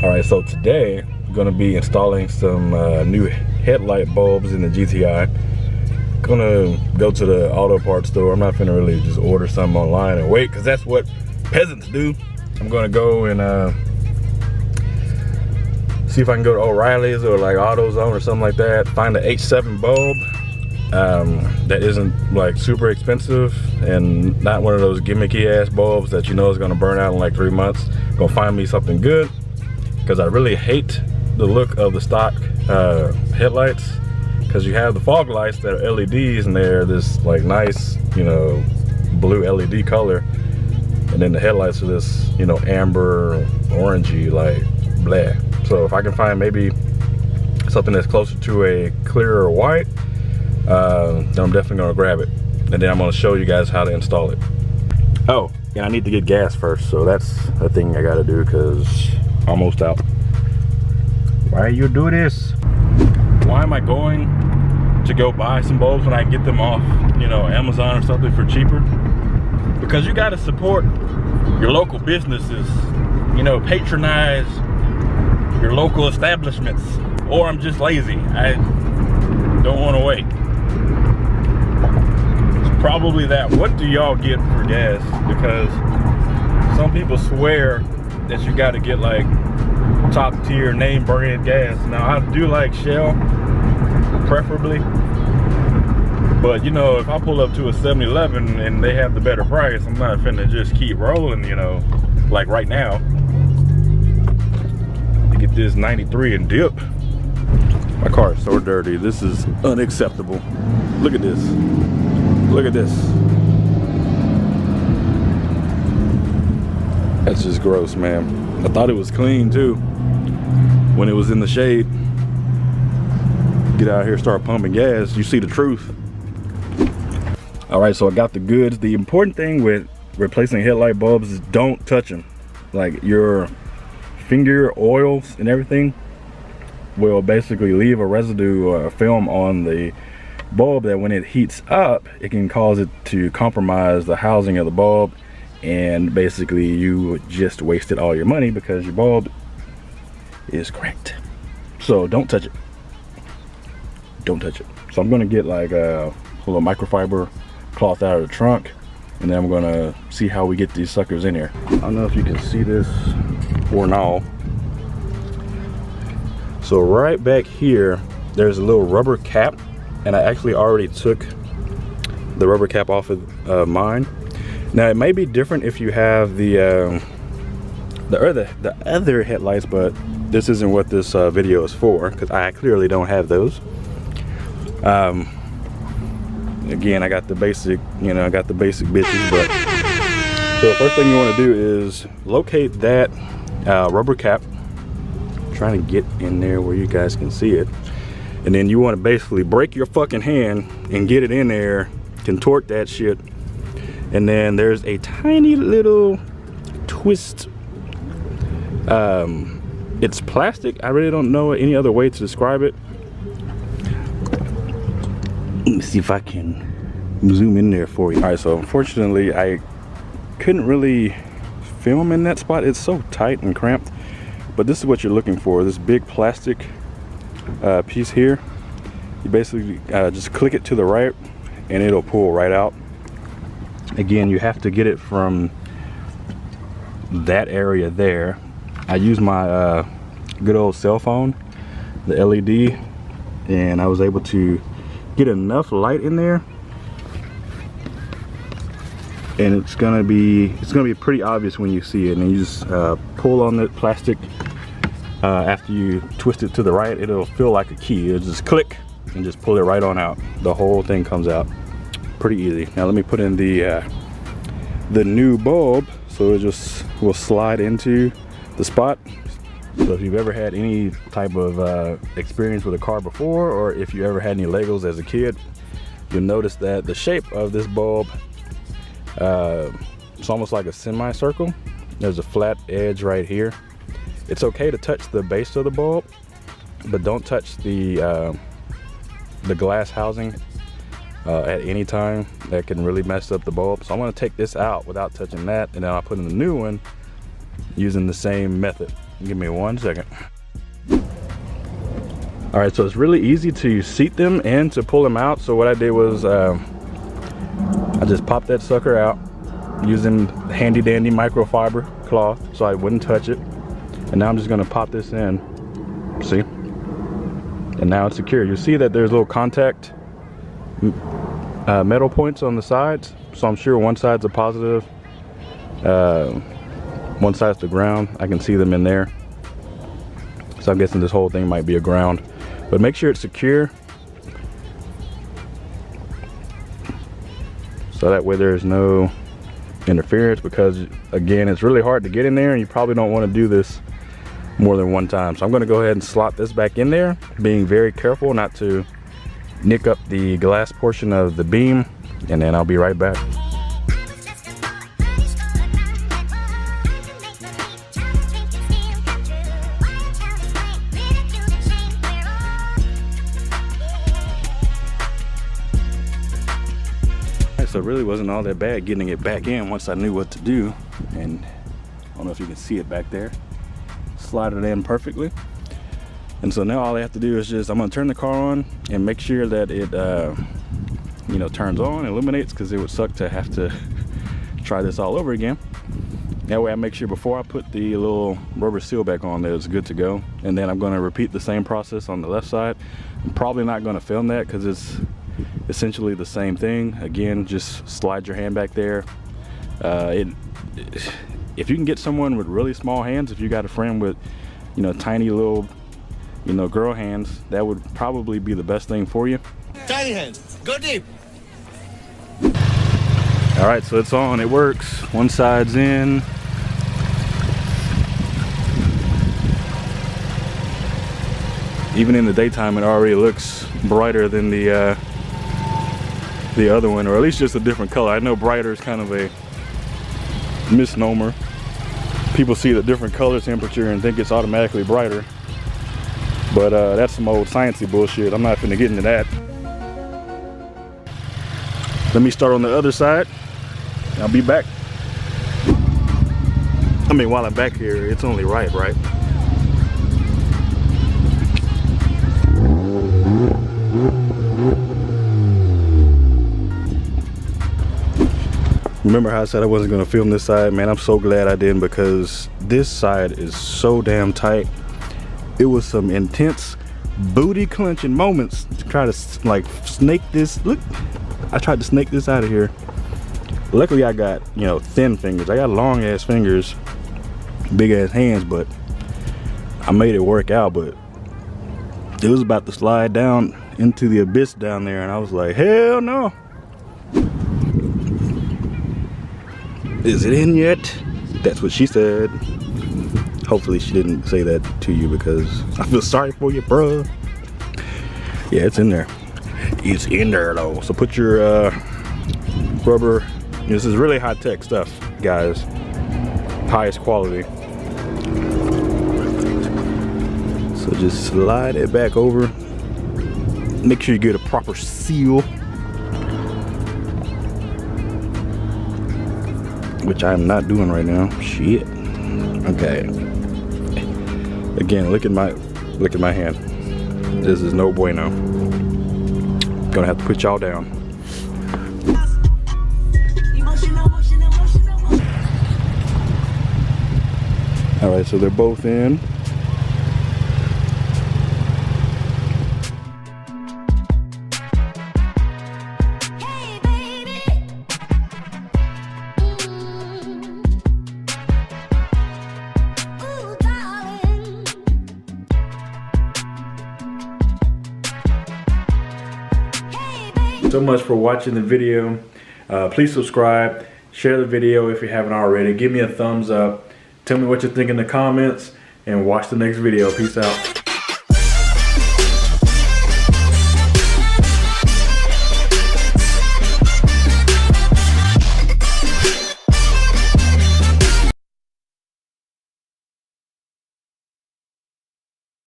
All right, so today I'm gonna be installing some new headlight bulbs in the GTI. Gonna go to the auto parts store. I'm not gonna really just order something online and wait, because that's what peasants do. I'm gonna go and see if I can go to O'Reilly's or like AutoZone or something like that, find an H7 bulb that isn't like super expensive and not one of those gimmicky ass bulbs that you know is gonna burn out in like 3 months. Gonna find me something good, because I really hate the look of the stock headlights, because you have the fog lights that are LEDs and they're this like nice, you know, blue LED color, and then the headlights are this, you know, amber orangey like blah. So if I can find maybe something that's closer to a clearer white, then I'm definitely gonna grab it, and then I'm gonna show you guys how to install it. Oh, and I need to get gas first, so that's a thing I gotta do, because almost out. Why you do this? Why am I going to go buy some bulbs when I can get them off, you know, Amazon or something for cheaper? Because you gotta support your local businesses, you know, patronize your local establishments. Or I'm just lazy. I don't want to wait. It's probably that. What do y'all get for gas? Because some people swear that you got to get like top tier name brand gas. Now I do like Shell, preferably. But you know, if I pull up to a 7-Eleven and they have the better price, I'm not finna just keep rolling, you know, like right now. To get this 93 and dip. My car is so dirty. This is unacceptable. Look at this. Look at this. That's just gross, man. I thought it was clean too when it was in the shade. Get out here, start pumping gas, you see the truth. All right, so I got the goods. The important thing with replacing headlight bulbs is don't touch them. Like your finger oils and everything will basically leave a residue or a film on the bulb that when it heats up, it can cause it to compromise the housing of the bulb, and basically you just wasted all your money because your bulb is cracked. So don't touch it. Don't touch it. So I'm gonna get like a little microfiber cloth out of the trunk, and then I'm gonna see how we get these suckers in here. I don't know if you can see this or not. So right back here, there's a little rubber cap, and I actually already took the rubber cap off of mine. Now it may be different if you have the other headlights, but this isn't what this video is for, because I clearly don't have those. Again, I got the basic, you know, I got the basic bitches. But so the first thing you want to do is locate that rubber cap. Trying to get in there where you guys can see it, and then you want to basically break your fucking hand and get it in there, contort that shit, and then there's a tiny little twist. It's plastic. I really don't know any other way to describe it. Let me see if I can zoom in there for you. All right, so unfortunately I couldn't really film in that spot. It's so tight and cramped. But this is what you're looking for, this big plastic piece here. You basically just click it to the right and it'll pull right out. Again, you have to get it from that area there. I use my good old cell phone, the LED, and I was able to get enough light in there, and it's gonna be pretty obvious when you see it. And you just pull on the plastic. After you twist it to the right, it'll feel like a key. It'll just click and just pull it right on out. The whole thing comes out pretty easy. Now let me put in the new bulb, so it just will slide into the spot. So if you've ever had any type of experience with a car before, or if you ever had any Legos as a kid, you'll notice that the shape of this bulb, it's almost like a semicircle. There's a flat edge right here. It's okay to touch the base of the bulb, but don't touch the glass housing at any time. That can really mess up the bulb. So I'm going to take this out without touching that, and then I'll put in the new one using the same method. Give me 1 second. All right, so it's really easy to seat them and to pull them out. So what I did was I just popped that sucker out using handy dandy microfiber cloth so I wouldn't touch it. And now I'm just gonna pop this in, see? And now it's secure. You see that there's little contact metal points on the sides. So I'm sure one side's a positive, one side's the ground. I can see them in there. So I'm guessing this whole thing might be a ground. But make sure it's secure, so that way there's no interference, because again, it's really hard to get in there and you probably don't want to do this more than one time. So I'm going to go ahead and slot this back in there, being very careful not to nick up the glass portion of the beam, and then I'll be right back. So it really wasn't all that bad getting it back in once I knew what to do. And I don't know if you can see it back there. Slide it in perfectly. And so now all I have to do is just, I'm gonna turn the car on and make sure that it you know, turns on, illuminates, because it would suck to have to try this all over again. That way I make sure before I put the little rubber seal back on that it's good to go. And then I'm gonna repeat the same process on the left side. I'm probably not gonna film that because it's essentially the same thing. Again, just slide your hand back there. If you can get someone with really small hands, if you got a friend with, you know, tiny little, you know, girl hands, that would probably be the best thing for you. Tiny hands, go deep. All right, so it's on, it works. One side's in. Even in the daytime, it already looks brighter than the other one, or at least just a different color. I know brighter is kind of a misnomer. People see the different color temperature and think it's automatically brighter, but that's some old sciencey bullshit. I'm not finna get into that. Let me start on the other side. I'll be back. I mean, while I'm back here, it's only right? Remember how I said I wasn't gonna film this side? Man, I'm so glad I didn't, because this side is so damn tight. It was some intense booty clenching moments to try to like snake this. Look, I tried to snake this out of here. Luckily I got, you know, thin fingers. I got long ass fingers, big ass hands, but I made it work out. But it was about to slide down into the abyss down there, and I was like, hell no. Is it in yet? That's what she said. Hopefully she didn't say that to you, because I feel sorry for you, bruh. Yeah, it's in there. It's in there though. So put your rubber. This is really high tech stuff, guys. Highest quality. So just slide it back over. Make sure you get a proper seal, which I'm not doing right now. Shit. Okay. Again, look at my hand. This is no bueno. Gonna have to put y'all down. All right, so they're both in. So much for watching the video. Please subscribe, share the video if you haven't already, give me a thumbs up, tell me what you think in the comments, and watch the next video. Peace out.